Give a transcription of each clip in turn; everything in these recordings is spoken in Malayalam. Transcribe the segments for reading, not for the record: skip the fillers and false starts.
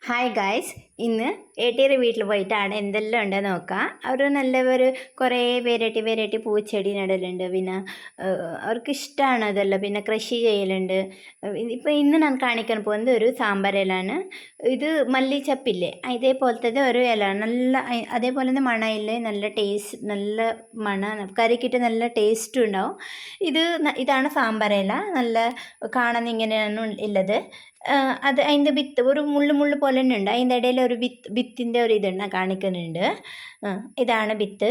ഹായ് ഗായ്സ്, ഇന്ന് ഏട്ടിയുടെ വീട്ടിൽ പോയിട്ടാണ് എന്തെല്ലാം ഉണ്ടെന്ന് നോക്കാം. അവർ കുറേ വെറൈറ്റി പൂച്ചെടി നടലുണ്ട്. പിന്നെ അവർക്ക് ഇഷ്ടമാണ് അതെല്ലാം. പിന്നെ കൃഷി ചെയ്യലുണ്ട്. ഇപ്പോൾ ഇന്ന് ഞാൻ കാണിക്കാൻ പോകുന്നത് ഒരു സാമ്പാർ ഇലയാണ്. ഇത് മല്ലിച്ചപ്പില്ലേ ഇതേപോലത്തെ ഒരു ഇല നല്ല, അതേപോലെ തന്നെ മണമില്ലേ, നല്ല ടേസ്റ്റ്, നല്ല കറിക്കിട്ട് നല്ല ടേസ്റ്റും ഉണ്ടാവും. ഇതാണ് സാമ്പാർ ഇല. നല്ല കാണുന്ന ഇങ്ങനെയാണ് ഉള്ളത്. അത് അതിൻ്റെ വിത്ത് ഒരു മുള്ള് പോലെ തന്നെ ഉണ്ട്. അതിൻ്റെ ഇടയിൽ ഒരു വിത്തിൻ്റെ ഒരു ഇതുണ്ട് കാണിക്കുന്നുണ്ട്. ഇതാണ് വിത്ത്.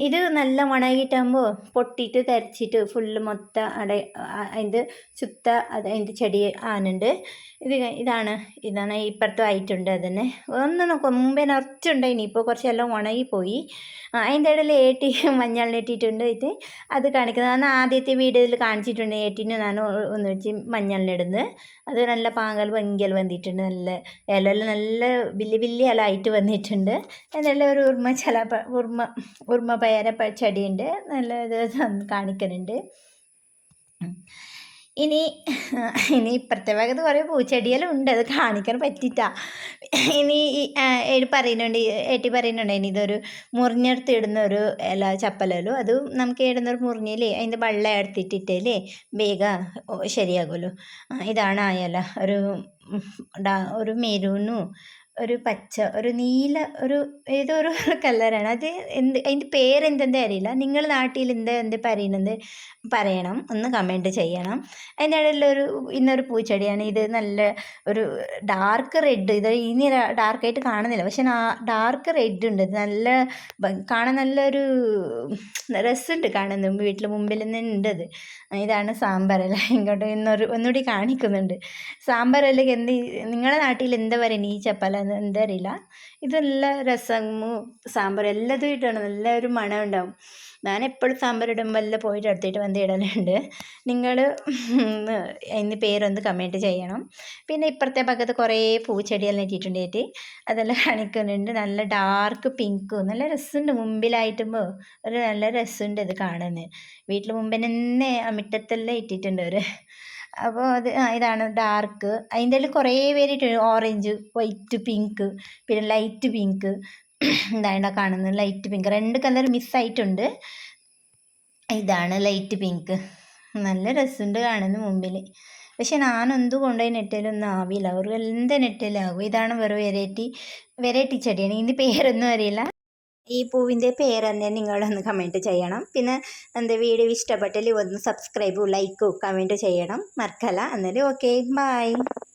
ഇത് നല്ല ഉണങ്ങിയിട്ടാകുമ്പോൾ പൊട്ടിയിട്ട് തരച്ചിട്ട് ഫുള്ള് മൊത്തം അതിൻ്റെ അതിൻ്റെ ചെടി ആനുണ്ട്. ഇതാണ് ഇപ്പുറത്തും ആയിട്ടുണ്ട്. അതിന് ഒന്ന് നോക്കാം, മുമ്പേ നിറച്ചുണ്ടായിനി, ഇപ്പോൾ കുറച്ചെല്ലാം ഉണങ്ങിപ്പോയി. അതിൻ്റെ ഇടയിൽ ഏട്ടി മഞ്ഞളിട്ടിട്ടുണ്ട്. അത് കാണിക്കുന്നത് ഞാൻ ആദ്യത്തെ വീഡിയോയിൽ കാണിച്ചിട്ടുണ്ട്. ഏട്ടിന് ഞാൻ ഒന്ന് വെച്ച് മഞ്ഞളിടുന്നത്. അത് നല്ല പാങ്ങൽ ഭംഗിയിൽ വന്നിട്ടുണ്ട്. നല്ല ഇലയെല്ലാം നല്ല വലിയ ഇല ആയിട്ട് വന്നിട്ടുണ്ട്. അതിനെല്ലാം ഒരു ഉറുമ പയര ചെടിയുണ്ട്. നല്ല ഇത് കാണിക്കുന്നുണ്ട്. ഇനി ഇപ്പുറത്തെ ഭാഗത്ത് കുറേ പൂച്ചെടിയെല്ലാം ഉണ്ട്. അത് കാണിക്കാൻ പറ്റിയിട്ടാ. ഇനി ഏട്ടി പറയുന്നുണ്ട് ഇനി ഇതൊരു മുറിഞ്ഞെടുത്ത് ഇടുന്ന ഒരു ഇല ചപ്പലല്ലോ. അത് നമുക്ക് ഇടുന്നൊരു മുറിഞ്ഞില്ലേ അതിൻ്റെ വെള്ള എടുത്തിട്ടിട്ടേ വേഗം ശരിയാകുമല്ലോ. ഇതാണ് ആ ഇല. ഒരു മെരൂനും ഒരു പച്ച, ഒരു നീല, ഏതോ ഒരു കളറാണ് അത്. അതിൻ്റെ പേരെന്തെന്ന് അറിയില്ല. നിങ്ങളുടെ നാട്ടിൽ എന്ത് പറയുന്നത് പറയണം, ഒന്ന് കമൻറ്റ് ചെയ്യണം. അതിൻ്റെ ഇടയിൽ ഇന്നൊരു പൂച്ചെടിയാണ്. ഇത് നല്ല ഒരു ഡാർക്ക് റെഡ്. ഇനി ഡാർക്കായിട്ട് കാണുന്നില്ല, പക്ഷെ ഡാർക്ക് റെഡ് ഉണ്ട്. നല്ല കാണാൻ നല്ലൊരു രസമുണ്ട് കാണുന്നത്. വീട്ടിൽ മുമ്പിൽ തന്നെ ഉണ്ട് അത്. ഇതാണ് സാമ്പാറല്ല. ഇങ്ങോട്ട് ഒന്നുകൂടി കാണിക്കുന്നുണ്ട്. സാമ്പാറല്ലെങ്കിൽ നിങ്ങളുടെ നാട്ടിൽ എന്താ പറയുക, ഈ ചപ്പല എന്താ അറിയില്ല. ഇത് നല്ല രസമോ സാമ്പാർ എല്ലാതും ഇട്ടാണ്. നല്ല ഒരു മണം ഉണ്ടാവും. ഞാൻ എപ്പോഴും സാമ്പാർ ഇടുമ്പോൾ എല്ലാം പോയിട്ട് എടുത്തിട്ട് വന്ന് ഇടലുണ്ട്. നിങ്ങൾ അതിന് പേരൊന്ന് കമൻറ്റ് ചെയ്യണം. പിന്നെ ഇപ്പുറത്തെ ഭാഗത്ത് കുറേ പൂച്ചെടിയെല്ലാം ഇട്ടിട്ടുണ്ട്. അതെല്ലാം കാണിക്കുന്നുണ്ട്. നല്ല ഡാർക്ക് പിങ്കും നല്ല രസമുണ്ട്. മുമ്പിലായിട്ടുമ്പോൾ ഒരു നല്ല രസമുണ്ട് ഇത് കാണുന്നത്. വീട്ടിൽ മുമ്പിൽ തന്നെ മുറ്റത്തെല്ലാം ഇട്ടിട്ടുണ്ട് അവർ. അപ്പോൾ ഇതാണ് ഡാർക്ക്. അതിൻ്റെ ഉള്ളിൽ കുറേ പേരിട്ടുണ്ട്. ഓറഞ്ച്, വൈറ്റ്, പിങ്ക്, പിന്നെ ലൈറ്റ് പിങ്ക്. ഇതാണ് കാണുന്നത് ലൈറ്റ് പിങ്ക്. 2 കളർ മിസ്സായിട്ടുണ്ട്. ഇതാണ് ലൈറ്റ് പിങ്ക്. നല്ല രസമുണ്ട് കാണുന്നു മുമ്പിൽ. പക്ഷെ ഞാനൊന്ത് കൊണ്ടുപോയി നെറ്റിലൊന്നും ആവില്ല. അവർ എന്ത് നെറ്റിലാകും. ഇതാണ് വെറും വെറൈറ്റി ചെടിയാണ്. ഇതിൻ്റെ പേരൊന്നും അറിയില്ല. ഈ പൂവിൻ്റെ പേരെന്നെ നിങ്ങളൊന്ന് കമൻറ്റ് ചെയ്യണം. പിന്നെ എൻ്റെ വീഡിയോ ഇഷ്ടപ്പെട്ടാൽ ഒന്ന് സബ്സ്ക്രൈബും ലൈക്കും കമൻറ്റ് ചെയ്യണം മറക്കല്ല. എന്നാലും ഓക്കെ, ബൈ.